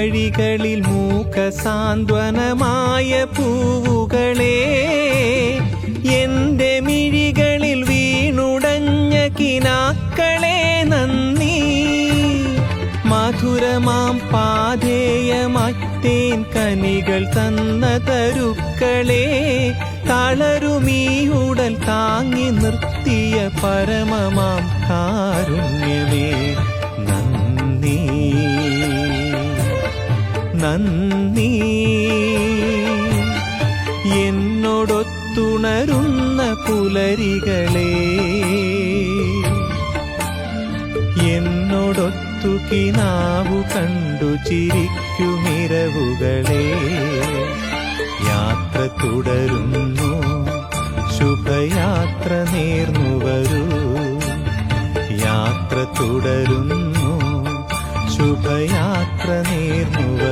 വഴികളിൽ മൂകസാന്ത്വനമായ പൂവുകളെ, എന്റെ മിഴികളിൽ വീണുടഞ്ഞ കിനാക്കളെ നന്ദി. മധുരമാം പാധേയമായി തേൻ കനികൾ തന്ന തരുക്കളെ, തളരുമീ ഉടൽ താങ്ങി നിർത്തിയ പരമമാം കാരുണ്യമേ നന്ദി നന്ദി. എന്നോടൊത്തുണരുന്ന പുലരികളെ, എന്നോടൊത്തു കിനാവു കണ്ടു ചിരിക്കുമിരവുകളെ, യാത്ര തുടരുന്നു ശുഭയാത്ര നേർന്നു വരൂ, യാത്ര തുടരുന്നു ശുഭയാത്ര നേർന്നു വരൂ.